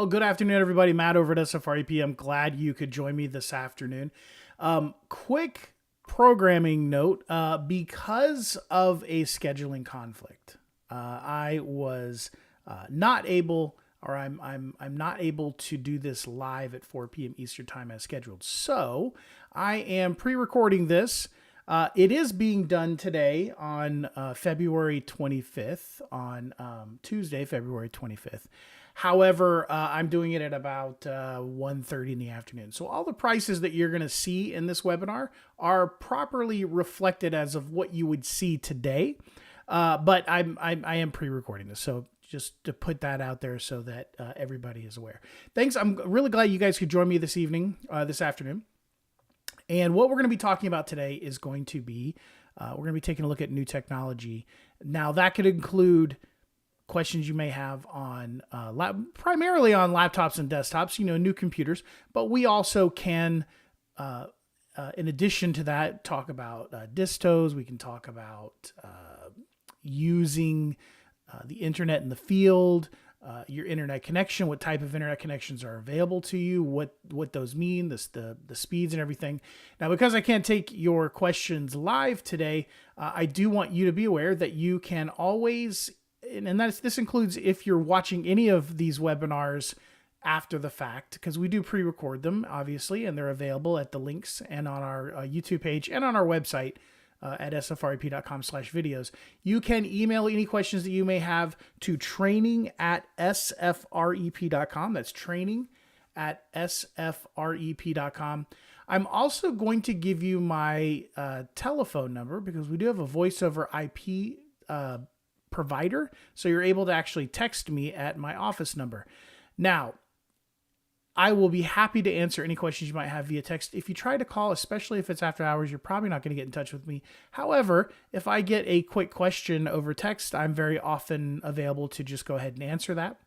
Well, good afternoon, everybody. Matt over at SFREP. I'm glad you could join me this afternoon. Quick programming note, because of a scheduling conflict, I was not able, or I'm not able to do this live at 4 p.m. Eastern time as scheduled. So I am pre-recording this. It is being done today on February 25th, on Tuesday, February 25th. However, I'm doing it at about 1:30 in the afternoon. So all the prices that you're going to see in this webinar are properly reflected as of what you would see today. But I am pre-recording this. So just to put that out there so that everybody is aware. Thanks. I'm really glad you guys could join me this afternoon. And what we're going to be talking about today is going to be, we're going to be taking a look at new technology. Now that could include questions you may have on primarily on laptops and desktops, new computers, but we also can, in addition to that, talk about distos. We can talk about using the internet in the field, your internet connection, what type of internet connections are available to you, what those mean, the speeds and everything. Now, because I can't take your questions live today, I do want you to be aware that you can always, and this includes if you're watching any of these webinars after the fact, because we do pre-record them, obviously, and they're available at the links and on our YouTube page and on our website at sfrep.com/videos. You can email any questions that you may have to training@sfrep.com. That's training@sfrep.com. I'm also going to give you my telephone number because we do have a voice over IP provider, so you're able to actually text me at my office number. Now, I will be happy to answer any questions you might have via text. If you try to call, especially if it's after hours, you're probably not going to get in touch with me. However, if I get a quick question over text, I'm very often available to just go ahead and answer that.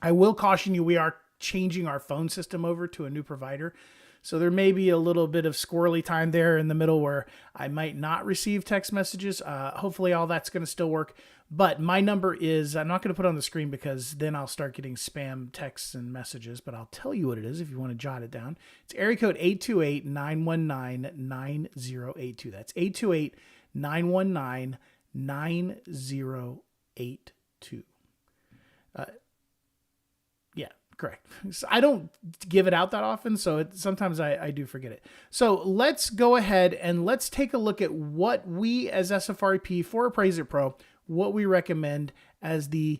I will caution you, we are changing our phone system over to a new provider. So there may be a little bit of squirrely time there in the middle where I might not receive text messages. Hopefully all that's going to still work. But my number is, I'm not going to put it on the screen because then I'll start getting spam texts and messages, but I'll tell you what it is if you want to jot it down. It's area code 828-919-9082. That's 828-919-9082. Correct. So I don't give it out that often, so sometimes I do forget it. So let's go ahead and let's take a look at what we as SFREP for Appraise-It Pro, what we recommend as the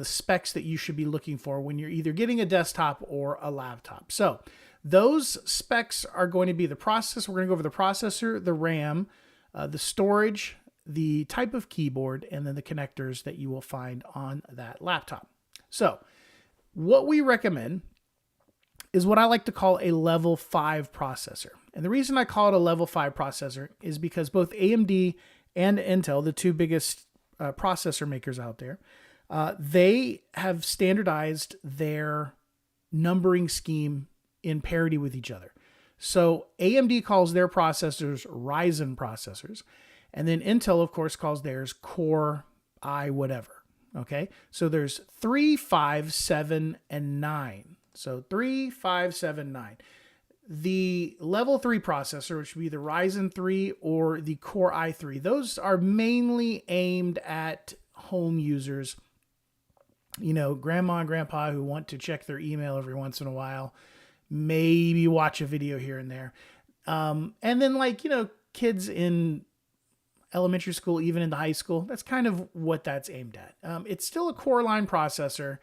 specs that you should be looking for when you're either getting a desktop or a laptop. So those specs are going to be the processor. We're going to go over the processor, the RAM, the storage, the type of keyboard, and then the connectors that you will find on that laptop. So what we recommend is what I like to call a level 5 processor. And the reason I call it a level 5 processor is because both AMD and Intel, the two biggest processor makers out there, they have standardized their numbering scheme in parity with each other. So AMD calls their processors Ryzen processors, and then Intel, of course, calls theirs Core I whatever. Okay, so there's 3, 5, 7, and 9. So 3, 5, 7, 9. The level 3 processor, which would be the Ryzen 3 or the Core i3, those are mainly aimed at home users. Grandma and grandpa who want to check their email every once in a while, maybe watch a video here and there. And then kids in elementary school, even into high school, that's kind of what that's aimed at. It's still a core line processor.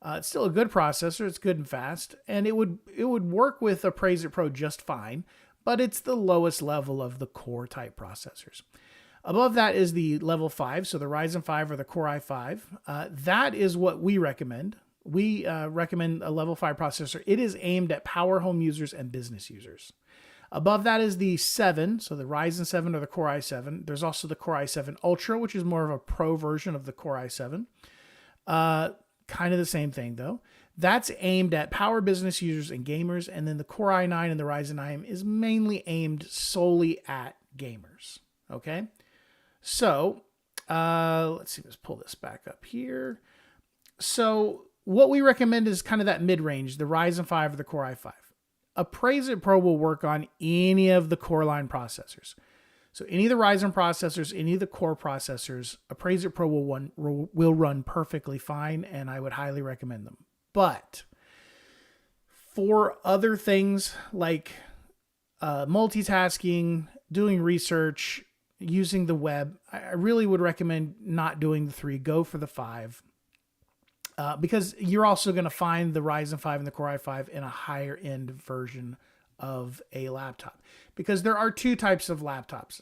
It's still a good processor. It's good and fast, and it would work with Appraise-It Pro just fine, but it's the lowest level of the core type processors. Above that is the level 5, so the Ryzen 5 or the Core i5. That is what we recommend. We recommend a level 5 processor. It is aimed at power home users and business users. Above that is the 7, so the Ryzen 7 or the Core i7. There's also the Core i7 Ultra, which is more of a pro version of the Core i7. Kind of the same thing, though. That's aimed at power business users and gamers, and then the Core i9 and the Ryzen 9 is mainly aimed solely at gamers, okay? So let's see, let's pull this back up here. So what we recommend is kind of that mid-range, the Ryzen 5 or the Core i5. Appraise-It Pro will work on any of the core line processors. So any of the Ryzen processors, any of the core processors, Appraise-It Pro will run perfectly fine, and I would highly recommend them. But for other things like multitasking, doing research, using the web, I really would recommend not doing the 3. Go for the 5. Because you're also going to find the Ryzen 5 and the Core i5 in a higher end version of a laptop. Because there are 2 types of laptops.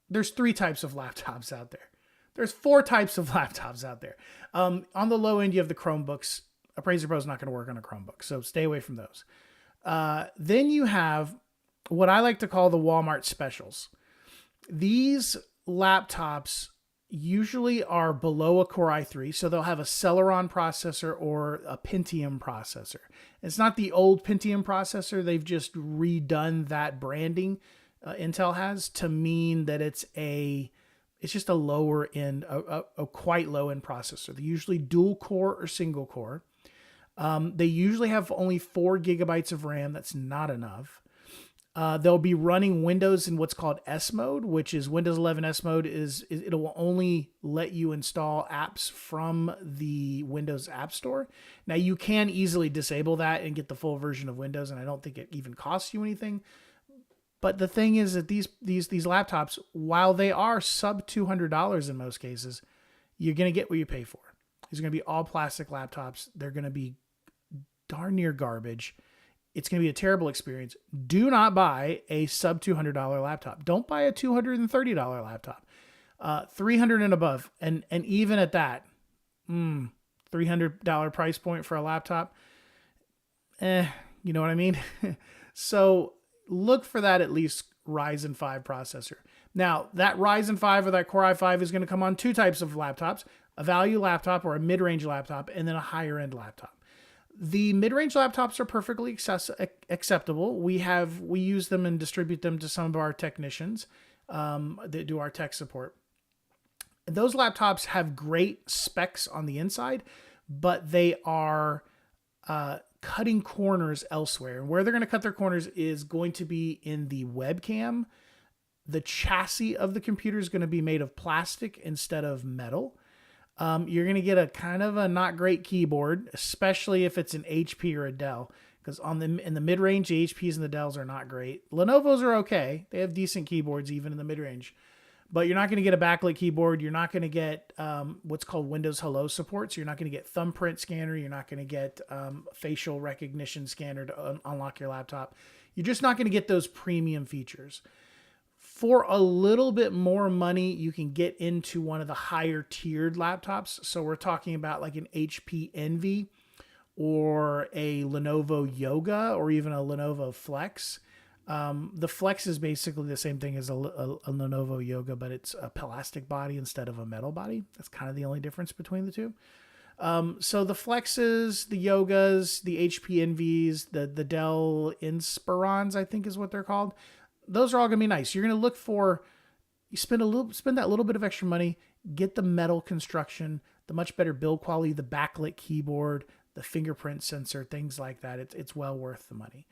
There's 3 types of laptops out there. There's 4 types of laptops out there. On the low end, you have the Chromebooks. Appraise-It Pro is not going to work on a Chromebook, so stay away from those. Then you have what I like to call the Walmart specials. These laptops usually are below a Core i3, so they'll have a Celeron processor or a Pentium processor. It's not the old Pentium processor. They've just redone that branding, Intel has, to mean that it's just a lower end, a quite low end processor. They're usually dual core or single core. They usually have only 4 gigabytes of RAM. That's not enough. They'll be running Windows in what's called S mode, which is Windows 11 S mode. It will only let you install apps from the Windows App Store. Now you can easily disable that and get the full version of Windows, and I don't think it even costs you anything. But the thing is that these laptops, while they are sub $200 in most cases, you're going to get what you pay for. These are going to be all plastic laptops. They're going to be darn near garbage. It's going to be a terrible experience. Do not buy a sub $200 laptop. Don't buy a $230 laptop. $300 and above. And even at that, $300 price point for a laptop. You know what I mean? So look for that at least Ryzen 5 processor. Now, that Ryzen 5 or that Core i5 is going to come on 2 types of laptops, a value laptop or a mid-range laptop, and then a higher end laptop. The mid-range laptops are perfectly acceptable. We use them and distribute them to some of our technicians that do our tech support. Those laptops have great specs on the inside, but they are cutting corners elsewhere. And where they're going to cut their corners is going to be in the webcam. The chassis of the computer is going to be made of plastic instead of metal. You're going to get a kind of a not great keyboard, especially if it's an HP or a Dell, because in the mid-range, the HPs and the Dells are not great. Lenovo's are okay. They have decent keyboards even in the mid-range, but you're not going to get a backlit keyboard. You're not going to get what's called Windows Hello support. So you're not going to get thumbprint scanner. You're not going to get facial recognition scanner to unlock your laptop. You're just not going to get those premium features. For a little bit more money, you can get into one of the higher tiered laptops. So we're talking about like an HP Envy or a Lenovo Yoga or even a Lenovo Flex. The Flex is basically the same thing as a Lenovo Yoga, but it's a plastic body instead of a metal body. That's kind of the only difference between the two. So the Flexes, the Yogas, the HP Envies, the Dell Inspirons, I think is what they're called. Those are all going to be nice. You're going to look for, spend that little bit of extra money, get the metal construction, the much better build quality, the backlit keyboard, the fingerprint sensor, things like that. It's well worth the money.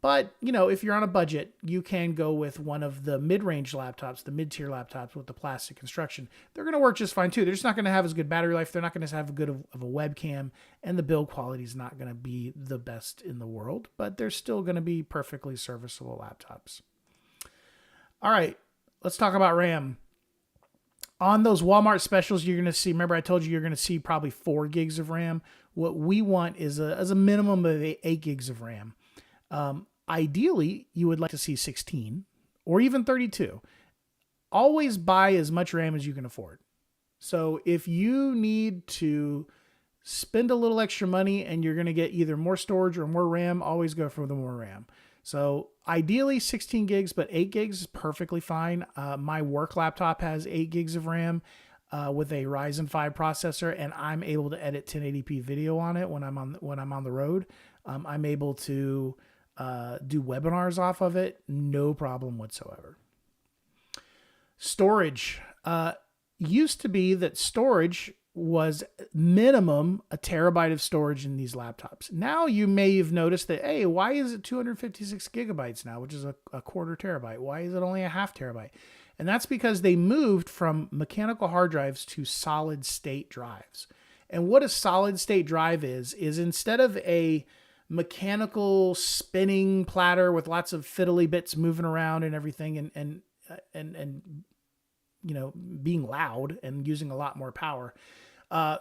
But, if you're on a budget, you can go with one of the mid-range laptops, the mid-tier laptops with the plastic construction. They're going to work just fine too. They're just not going to have as good battery life. They're not going to have a good of a webcam, and the build quality is not going to be the best in the world, but they're still going to be perfectly serviceable laptops. All right, let's talk about RAM. On those Walmart specials, you're going to see, remember I told you you're going to see probably 4 gigs of RAM. What we want is a minimum of 8 gigs of RAM. Ideally, you would like to see 16 or even 32. Always buy as much RAM as you can afford. So if you need to spend a little extra money and you're going to get either more storage or more RAM, always go for the more RAM. So ideally 16 gigs, but 8 gigs is perfectly fine. My work laptop has 8 gigs of RAM with a Ryzen 5 processor, and I'm able to edit 1080p video on it when I'm on the road. I'm able to do webinars off of it, no problem whatsoever. Storage. Used to be that storage was minimum a terabyte of storage in these laptops. Now you may have noticed that, hey, why is it 256 gigabytes now, which is a quarter terabyte? Why is it only a half terabyte? And that's because they moved from mechanical hard drives to solid state drives. And what a solid state drive is instead of a mechanical spinning platter with lots of fiddly bits moving around and everything and you know, being loud and using a lot more power.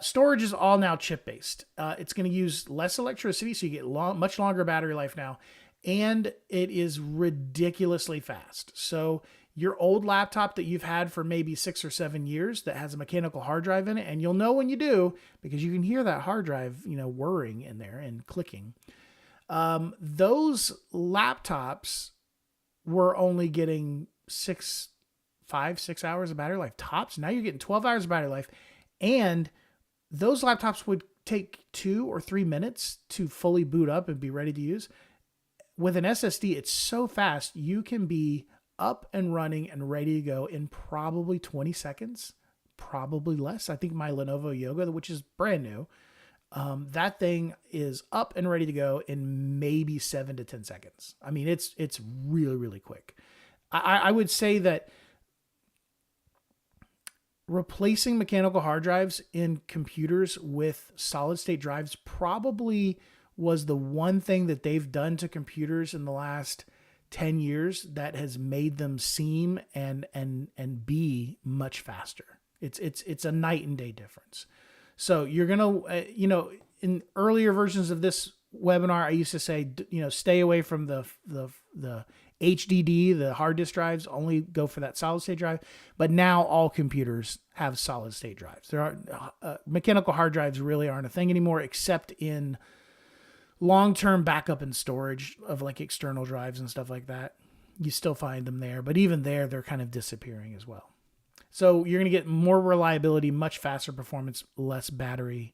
Storage is all now chip-based. It's going to use less electricity, so you get much longer battery life now, and it is ridiculously fast. So your old laptop that you've had for maybe 6 or 7 years that has a mechanical hard drive in it, and you'll know when you do because you can hear that hard drive, you know, whirring in there and clicking. Those laptops were only getting 5, 6 hours of battery life tops. Now you're getting 12 hours of battery life, and those laptops would take 2 or 3 minutes to fully boot up and be ready to use. With an SSD, it's so fast, you can be up and running and ready to go in probably 20 seconds, probably less. I think my Lenovo Yoga, which is brand new, that thing is up and ready to go in maybe 7 to 10 seconds. I mean, it's really, really quick. I would say that replacing mechanical hard drives in computers with solid state drives probably was the one thing that they've done to computers in the last 10 years that has made them seem and be much faster. It's a night and day difference. So you're going to, you know, in earlier versions of this webinar, I used to say, you know, stay away from the HDD, the hard disk drives, only go for that solid state drive. But now all computers have solid state drives. There are mechanical hard drives really aren't a thing anymore, except in long-term backup and storage of like external drives and stuff like that. You still find them there, but even there, they're kind of disappearing as well. So you're going to get more reliability, much faster performance, less battery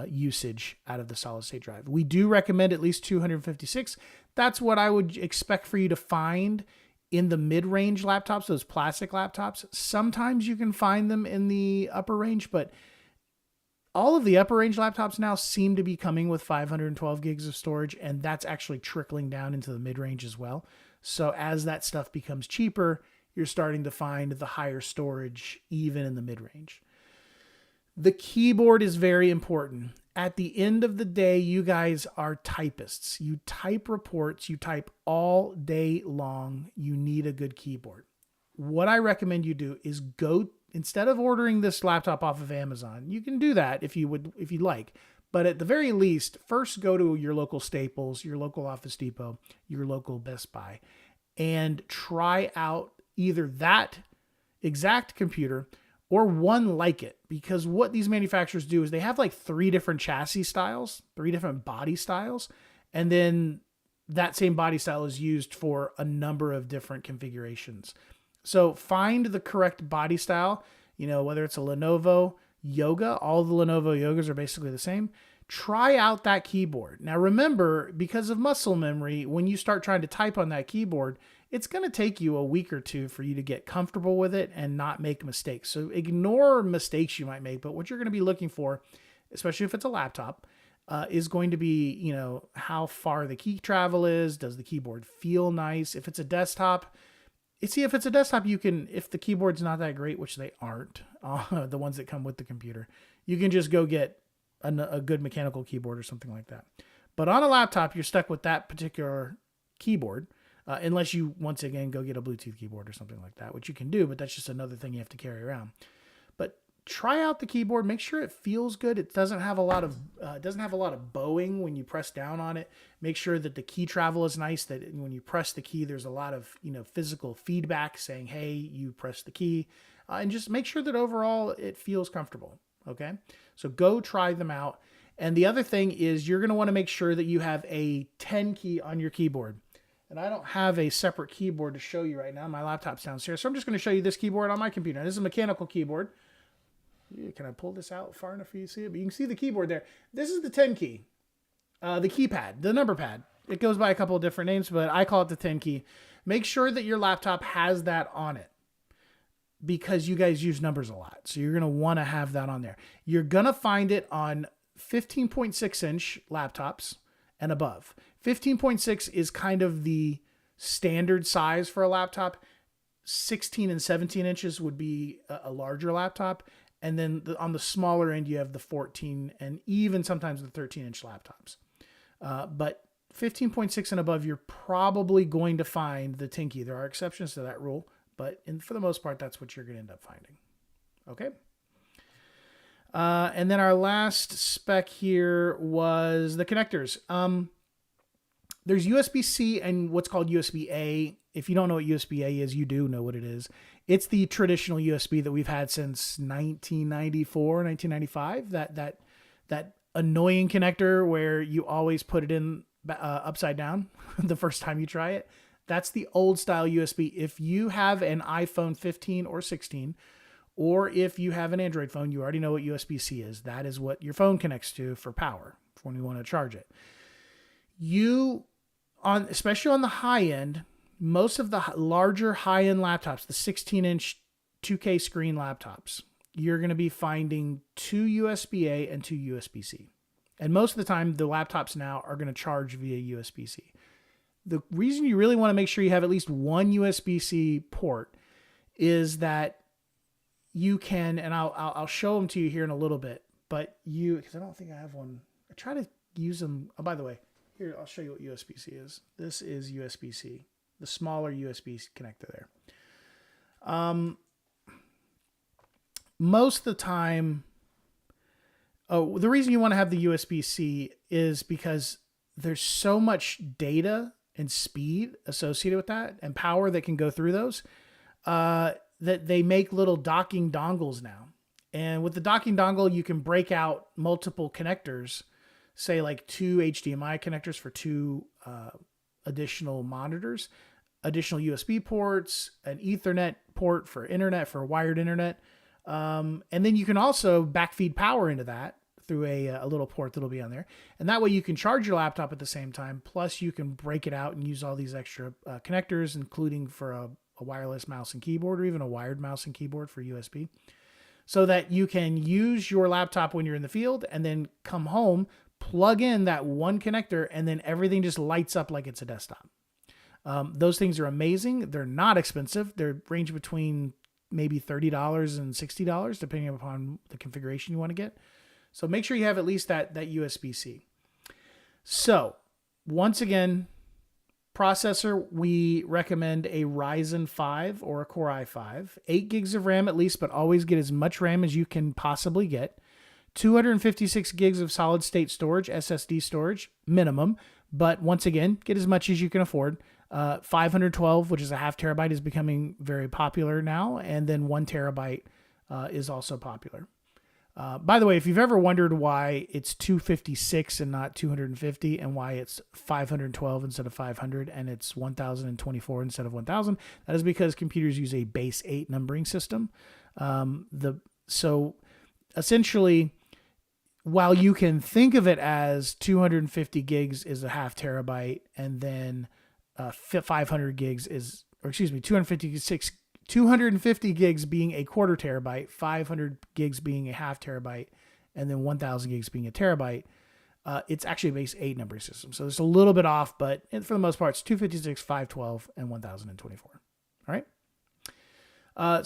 usage out of the solid state drive. We do recommend at least 256. That's what I would expect for you to find in the mid-range laptops, those plastic laptops. Sometimes you can find them in the upper range, but all of the upper range laptops now seem to be coming with 512 gigs of storage, and that's actually trickling down into the mid-range as well. So as that stuff becomes cheaper, you're starting to find the higher storage even in the mid-range. The keyboard is very important. At the end of the day, you guys are typists. You type reports, you type all day long. You need a good keyboard. What I recommend you do is go, instead of ordering this laptop off of Amazon, you can do that if you'd like. But at the very least, first go to your local Staples, your local Office Depot, your local Best Buy, and try out either that exact computer or one like it. Because what these manufacturers do is they have like 3 different chassis styles, 3 different body styles, and then that same body style is used for a number of different configurations. So find the correct body style, you know, whether it's a Lenovo Yoga, all the Lenovo Yogas are basically the same. Try out that keyboard. Now remember, because of muscle memory, when you start trying to type on that keyboard, it's going to take you a week or 2 for you to get comfortable with it and not make mistakes. So ignore mistakes you might make, but what you're going to be looking for, especially if it's a laptop, is going to be, you know, how far the key travel is. Does the keyboard feel nice? If it's a desktop, if it's a desktop, you can, if the keyboard's not that great, which they aren't, the ones that come with the computer, you can just go get a good mechanical keyboard or something like that. But on a laptop, you're stuck with that particular keyboard, unless you, once again, go get a Bluetooth keyboard or something like that, which you can do, but that's just another thing you have to carry around. But try out the keyboard, make sure it feels good. It doesn't have a lot of bowing when you press down on it. Make sure that the key travel is nice, that when you press the key, there's a lot of, you know, physical feedback saying, hey, you pressed the key, and just make sure that overall it feels comfortable. Okay. So go try them out. And the other thing is you're going to want to make sure that you have a 10 key on your keyboard. And I don't have a separate keyboard to show you right now. My laptop's downstairs. So I'm just going to show you this keyboard on my computer. This is a mechanical keyboard. Can I pull this out far enough for you to see it? But you can see the keyboard there. This is the 10 key. The keypad, the number pad. It goes by a couple of different names, but I call it the 10 key. Make sure that your laptop has that on it. because you guys use numbers a lot. So you're going to want to have that on there. You're going to find it on 15.6 inch laptops and above. 15.6 is kind of the standard size for a laptop. 16 and 17 inches would be a larger laptop. And then on the smaller end, you have the 14 and even sometimes the 13 inch laptops. But 15.6 and above, you're probably going to find the Tinky. There are exceptions to that rule, but for the most part, that's what you're going to end up finding. Okay. And then our last spec here was the connectors. There's USB-C and what's called USB-A. If you don't know what USB-A is, you do know what it is. It's the traditional USB that we've had since 1994, 1995. That annoying connector where you always put it in upside down the first time you try it. That's the old style USB. If you have an iPhone 15 or 16, or if you have an Android phone, you already know what USB-C is. That is what your phone connects to for power when you want to charge it. Especially on the high end, most of the larger high end laptops, the 16-inch 2K screen laptops, you're going to be finding two USB-A and two USB-C. And most of the time, the laptops now are going to charge via USB-C. The reason you really want to make sure you have at least one USB-C port is that you can, and I'll show them to you here in a little bit, but because I don't think I have one. I try to use them. Oh, by the way, here, I'll show you what USB-C is. This is USB-C, the smaller USB connector there. Most of the time, the reason you want to have the USB-C is because there's so much data and speed associated with that and power that can go through those, that they make little docking dongles now. And with the docking dongle, you can break out multiple connectors, say like two HDMI connectors for two additional monitors, additional USB ports, an Ethernet port for internet, for wired internet. And then you can also backfeed power into that through a little port that'll be on there. And that way you can charge your laptop at the same time. Plus you can break it out and use all these extra connectors, including for a wireless mouse and keyboard, or even a wired mouse and keyboard for USB, so that you can use your laptop when you're in the field and then come home, plug in that one connector, and then everything just lights up like it's a desktop. Those things are amazing. They're not expensive. They range between maybe $30 and $60, depending upon the configuration you want to get. So make sure you have at least that USB-C. So once again, processor, we recommend a Ryzen 5 or a Core i5. 8 gigs of RAM at least, but always get as much RAM as you can possibly get. 256 gigs of solid state storage, SSD storage, minimum. But once again, get as much as you can afford. 512, which is a half terabyte, is becoming very popular now. And then 1 terabyte is also popular. By the way, if you've ever wondered why it's 256 and not 250, and why it's 512 instead of 500 and it's 1024 instead of 1000, that is because computers use a base 8 numbering system. So essentially, while you can think of it as 250 gigs is a half terabyte, and then 500 gigs is, or excuse me, 250 gigs being a quarter terabyte, 500 gigs being a half terabyte, and then 1000 gigs being a terabyte, it's actually a base 8 numbering system. So it's a little bit off, but for the most part, it's 256, 512, and 1024. All right.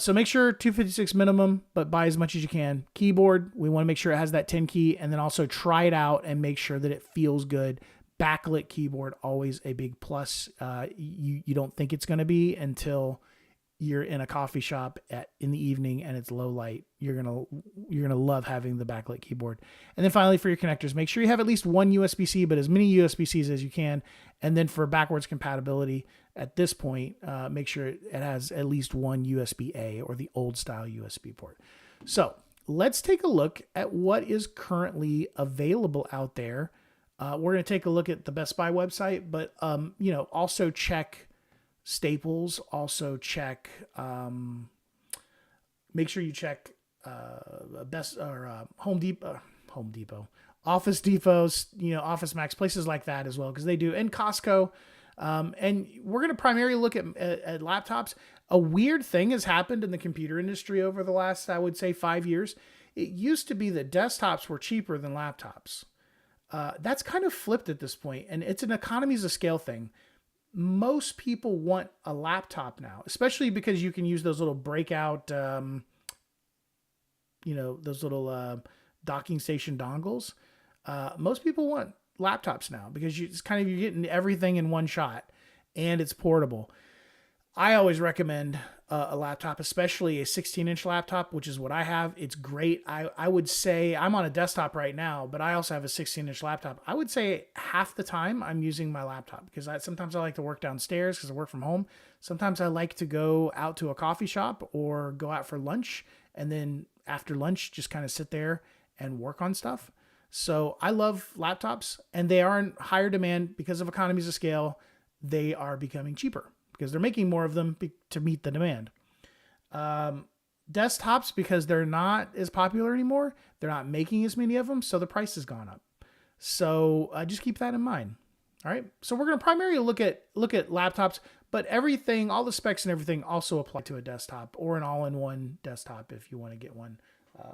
So make sure 256 minimum, but buy as much as you can. Keyboard, we want to make sure it has that 10 key, and then also try it out and make sure that it feels good. Backlit keyboard, always a big plus. You don't think it's going to be until you're in a coffee shop in the evening and it's low light. You're gonna love having the backlit keyboard. And then finally, for your connectors, make sure you have at least one USB-C, but as many USB-Cs as you can. And then for backwards compatibility, at this point, make sure it has at least one USB-A or the old style USB port. So let's take a look at what is currently available out there. We're going to take a look at the Best Buy website, but also check Staples. Also check. Make sure you check Home Depot, Office Depots, Office Max, places like that as well, because they do, and Costco. And we're going to primarily look at laptops. A weird thing has happened in the computer industry over the last, I would say, 5 years. It used to be that desktops were cheaper than laptops. That's kind of flipped at this point, and it's an economies of scale thing. Most people want a laptop now, especially because you can use those little breakout, those little docking station dongles. Most people want laptops now because you're getting everything in one shot, and it's portable. I always recommend a laptop, especially a 16-inch laptop, which is what I have. It's great. I would say I'm on a desktop right now, but I also have a 16-inch laptop. I would say half the time I'm using my laptop because sometimes I like to work downstairs because I work from home. Sometimes I like to go out to a coffee shop or go out for lunch, and then after lunch, just kind of sit there and work on stuff. So I love laptops, and they are in higher demand because of economies of scale. They are becoming cheaper because they're making more of them to meet the demand. Desktops, because they're not as popular anymore, they're not making as many of them, so the price has gone up. So just keep that in mind. All right. So we're going to primarily look at laptops, but everything, all the specs and everything, also apply to a desktop or an all-in-one desktop if you want to get one.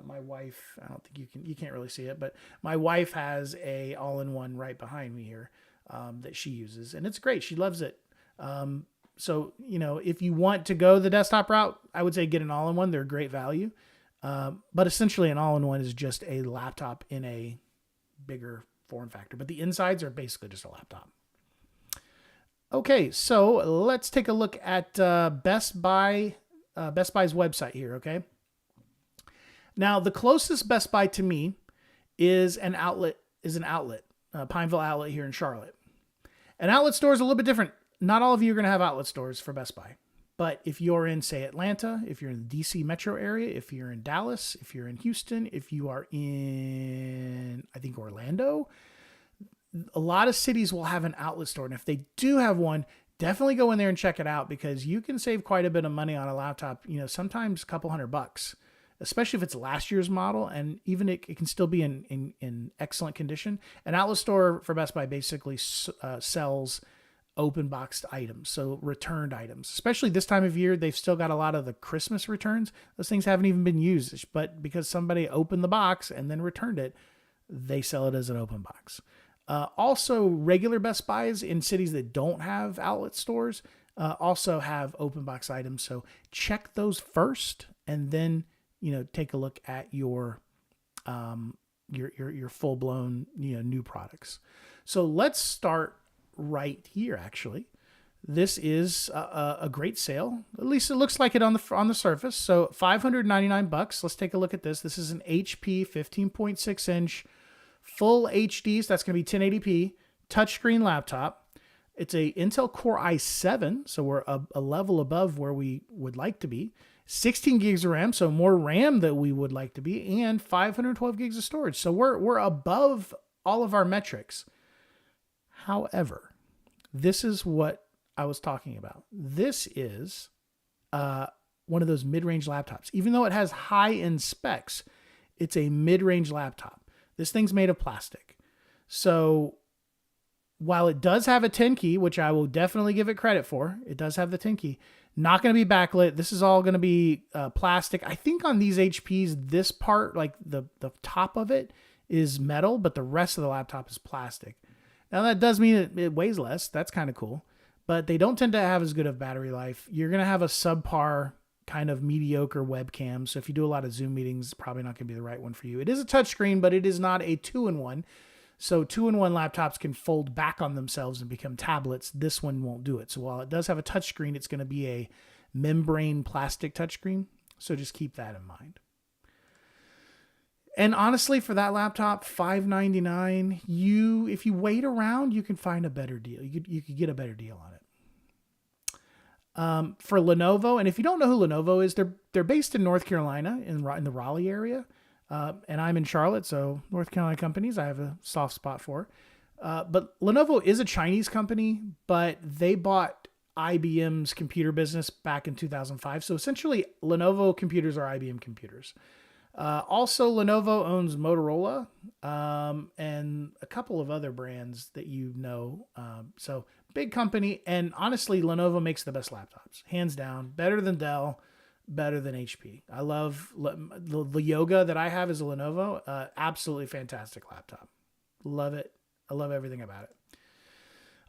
My wife, I don't think you can't really see it, but my wife has a all-in-one right behind me here that she uses, and it's great. She loves it. So, if you want to go the desktop route, I would say get an all-in-one. They're great value. But essentially an all-in-one is just a laptop in a bigger form factor, but the insides are basically just a laptop. Okay, so let's take a look at Best Buy's website here, okay? Now, the closest Best Buy to me is an outlet, Pineville Outlet here in Charlotte. An outlet store is a little bit different. Not all of you are going to have outlet stores for Best Buy. But if you're in, say, Atlanta, if you're in the DC metro area, if you're in Dallas, if you're in Houston, if you are in, I think, Orlando, a lot of cities will have an outlet store. And if they do have one, definitely go in there and check it out because you can save quite a bit of money on a laptop, sometimes a couple $100, especially if it's last year's model. And even it can still be in excellent condition. An outlet store for Best Buy basically sells open boxed items, so returned items. Especially this time of year, they've still got a lot of the Christmas returns. Those things haven't even been used, but because somebody opened the box and then returned it, they sell it as an open box. Also, regular Best Buys in cities that don't have outlet stores also have open box items. So check those first, and then take a look at your full blown new products. So let's start right here. Actually, this is a great sale. At least it looks like it on the surface. So $599. Let's take a look at this. This is an HP 15.6 inch full HD. So that's going to be 1080p touchscreen laptop. It's a Intel Core i7. So we're a level above where we would like to be. 16 gigs of RAM. So more RAM than we would like to be, and 512 gigs of storage. So we're above all of our metrics. However, this is what I was talking about. This is one of those mid-range laptops. Even though it has high-end specs, it's a mid-range laptop. This thing's made of plastic. So while it does have a 10 key, which I will definitely give it credit for, it does have the 10 key, not going to be backlit. This is all going to be plastic. I think on these HPs, this part, like the top of it, is metal, but the rest of the laptop is plastic. Now, that does mean it weighs less. That's kind of cool. But they don't tend to have as good of battery life. You're going to have a subpar kind of mediocre webcam. So if you do a lot of Zoom meetings, it's probably not going to be the right one for you. It is a touchscreen, but it is not a 2-in-1. So 2-in-1 laptops can fold back on themselves and become tablets. This one won't do it. So while it does have a touchscreen, it's going to be a membrane plastic touchscreen. So just keep that in mind. And honestly, for that laptop, $599, if you wait around, you can find a better deal. You could get a better deal on it. For Lenovo, and if you don't know who Lenovo is, they're based in North Carolina, in the Raleigh area. And I'm in Charlotte, so North Carolina companies I have a soft spot for. But Lenovo is a Chinese company, but they bought IBM's computer business back in 2005. So essentially, Lenovo computers are IBM computers. Also, Lenovo owns Motorola and a couple of other brands that you know. big company, and honestly, Lenovo makes the best laptops, hands down. Better than Dell, better than HP. I love the Yoga that I have is a Lenovo. Absolutely fantastic laptop. Love it. I love everything about it.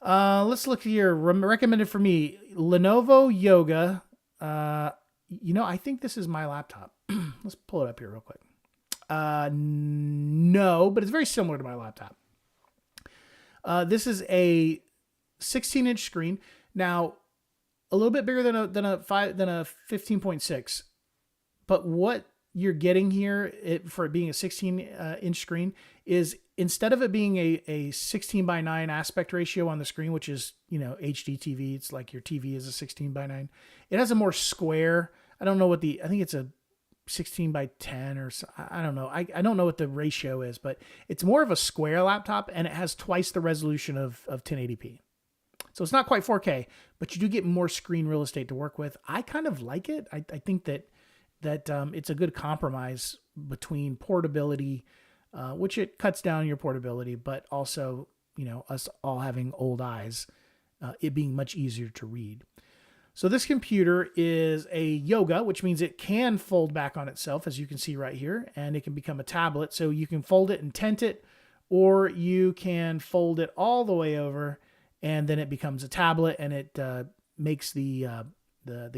Let's look here. Recommended for me, Lenovo Yoga. I think this is my laptop. Let's pull it up here real quick. No, but it's very similar to my laptop. This is a 16-inch screen. Now, a little bit bigger than a 15.6. But what you're getting here for it being a 16-inch screen is, instead of it being a 16:9 aspect ratio on the screen, which is, HD TV, it's like your TV is a 16:9. It has a more square. I don't know I think it's a 16:10 or so. I don't know. I don't know what the ratio is, but it's more of a square laptop, and it has twice the resolution of 1080p. So it's not quite 4K, but you do get more screen real estate to work with. I kind of like it. I think that it's a good compromise between portability, which it cuts down your portability, but also, us all having old eyes, it being much easier to read. So this computer is a Yoga, which means it can fold back on itself, as you can see right here, and it can become a tablet. So you can fold it and tent it, or you can fold it all the way over, and then it becomes a tablet, and it makes the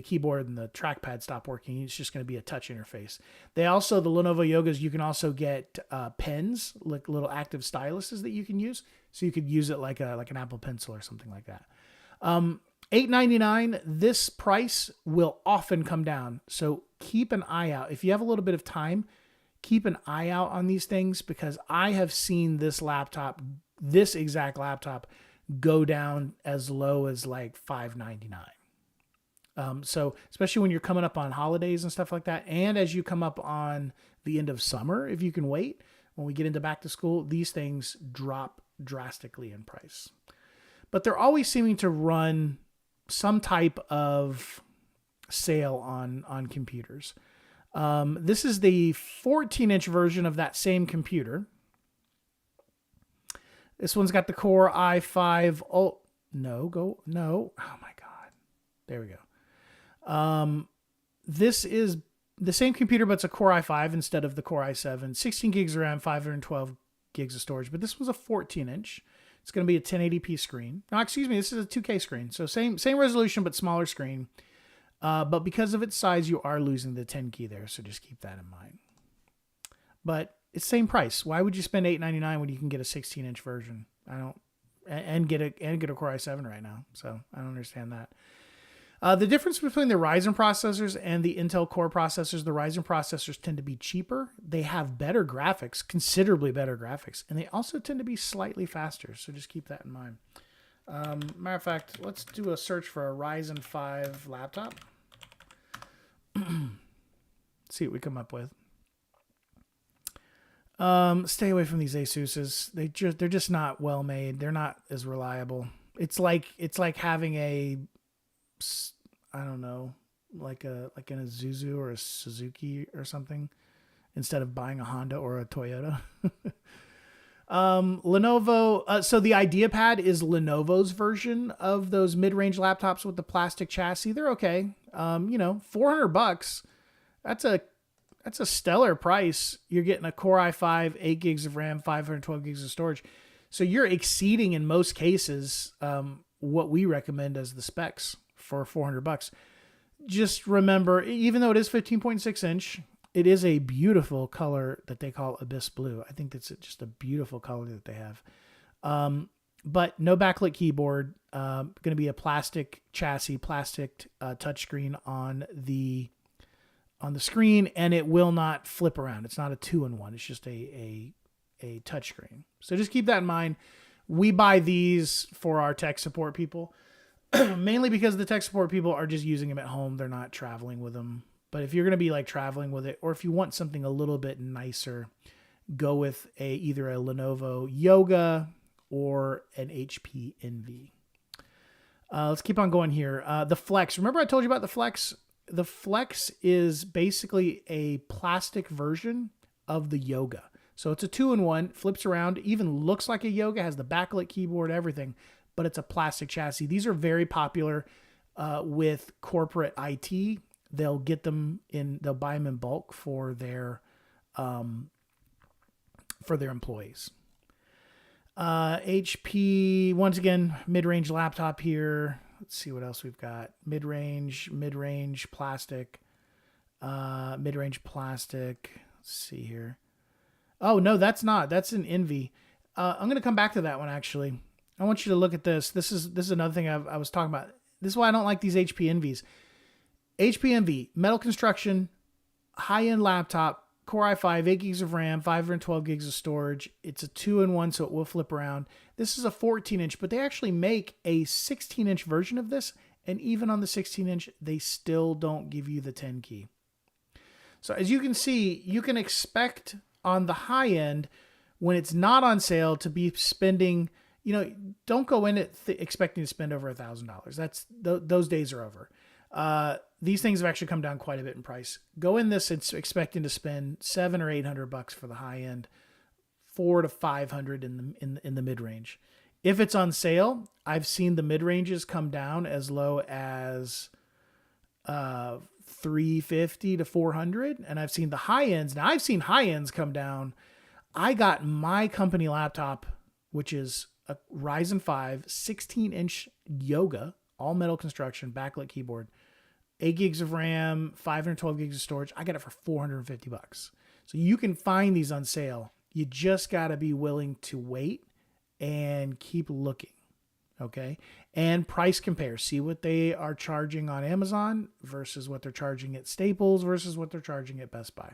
keyboard and the trackpad stop working. It's just going to be a touch interface. The Lenovo Yogas, you can also get pens, like little active styluses that you can use. So you could use it like an Apple Pencil or something like that. $899. This price will often come down. So keep an eye out. If you have a little bit of time, keep an eye out on these things, because I have seen this exact laptop, go down as low as like $599. So especially when you're coming up on holidays and stuff like that, and as you come up on the end of summer, if you can wait, when we get into back to school, these things drop drastically in price. But they're always seeming to run some type of sale on computers. This is the 14-inch version of that same computer. This one's got the Core i5. Oh my God. There we go. This is the same computer, but it's a Core i5 instead of the Core i7. 16 gigs of RAM, 512 gigs of storage, but this was a 14-inch. It's going to be a 1080p screen. No, excuse me, this is a 2K screen. So same resolution, but smaller screen. But because of its size, you are losing the 10 key there, so just keep that in mind. But it's same price. Why would you spend $899 when you can get a 16-inch version? And get a Core i7 right now. So I don't understand that. The difference between the Ryzen processors and the Intel Core processors, the Ryzen processors tend to be cheaper. They have better graphics, considerably better graphics, and they also tend to be slightly faster. So just keep that in mind. Matter of fact, let's do a search for a Ryzen 5 laptop. See what we come up with. Stay away from these Asuses. They're just not well made. They're not as reliable. It's like having a, I don't know, like an Isuzu or a Suzuki or something, instead of buying a Honda or a Toyota. Lenovo. So the IdeaPad is Lenovo's version of those mid-range laptops with the plastic chassis. They're okay. $400. That's a stellar price. You're getting a Core i5, 8 gigs of RAM, 512 gigs of storage. So you're exceeding, in most cases, what we recommend as the specs for $400. Just remember, even though it is 15.6 inch, it is a beautiful color that they call Abyss Blue. I think that's just a beautiful color that they have. But no backlit keyboard. Going to be a plastic chassis, plastic touchscreen on the screen, and it will not flip around. It's not a 2-in-1. It's just a touchscreen. So just keep that in mind. We buy these for our tech support people, mainly because the tech support people are just using them at home. They're not traveling with them. But if you're going to be like traveling with it, or if you want something a little bit nicer, go with either a Lenovo Yoga or an HP Envy. Let's keep on going here. The Flex. Remember I told you about the Flex? The Flex is basically a plastic version of the Yoga. So it's a 2-in-1, flips around, even looks like a Yoga, has the backlit keyboard, everything, but it's a plastic chassis. These are very popular with corporate IT. They'll get them in, they'll buy them in bulk for their employees. HP, once again, mid-range laptop here. Let's see what else we've got. Mid-range plastic. Mid-range plastic. Let's see here. Oh, no, that's not. That's an Envy. I'm going to come back to that one, actually. I want you to look at this. This is another thing I was talking about. This is why I don't like these HP Envies. HP Envy, metal construction, high-end laptop, Core i5, 8 gigs of RAM, 512 gigs of storage. It's a 2-in-1, so it will flip around. This is a 14-inch, but they actually make a 16-inch version of this, and even on the 16-inch, they still don't give you the 10 key. So as you can see, you can expect on the high end, when it's not on sale, to be spending, don't go in it expecting to spend over $1,000. Those days are over. These things have actually come down quite a bit in price. Go in this expecting to spend $700 or $800 for the high end, $400 to $500 in the mid range. If it's on sale, I've seen the mid ranges come down as low as $350 to $400, and I've seen the high ends. Now I've seen high ends come down. I got my company laptop, which is a Ryzen 5 16-inch Yoga, all metal construction, backlit keyboard, 8 gigs of RAM, 512 gigs of storage. I got it for $450. So you can find these on sale. You just got to be willing to wait and keep looking. Okay. And price compare. See what they are charging on Amazon versus what they're charging at Staples versus what they're charging at Best Buy.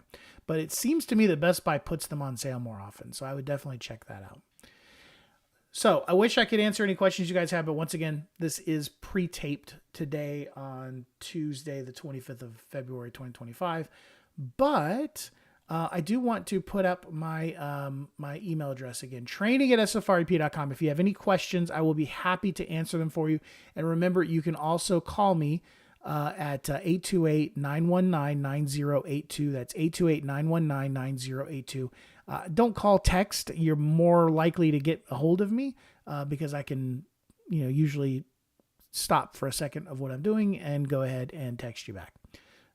But it seems to me that Best Buy puts them on sale more often. So I would definitely check that out. So I wish I could answer any questions you guys have, but once again, this is pre-taped today on Tuesday, the 25th of February, 2025. But I do want to put up my my email address again, training@sfrep.com. If you have any questions, I will be happy to answer them for you. And remember, you can also call me at 828-919-9082. That's 828-919-9082. Don't call, text. You're more likely to get a hold of me because I can, usually stop for a second of what I'm doing and go ahead and text you back.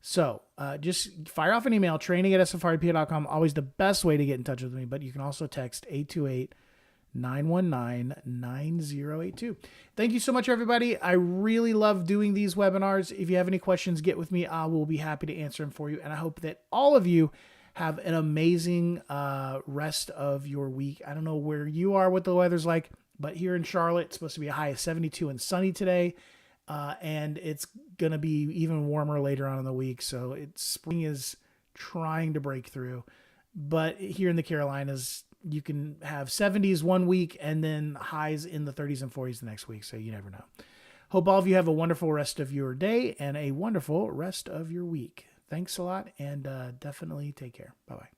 So just fire off an email, training@sfrep.com. Always the best way to get in touch with me, but you can also text 828-919-9082. Thank you so much, everybody. I really love doing these webinars. If you have any questions, get with me. I will be happy to answer them for you. And I hope that all of you have an amazing rest of your week. I don't know where you are, what the weather's like, but here in Charlotte, it's supposed to be a high of 72 and sunny today. And it's going to be even warmer later on in the week. So spring is trying to break through. But here in the Carolinas, you can have 70s one week and then highs in the 30s and 40s the next week. So you never know. Hope all of you have a wonderful rest of your day and a wonderful rest of your week. Thanks a lot, and definitely take care. Bye-bye.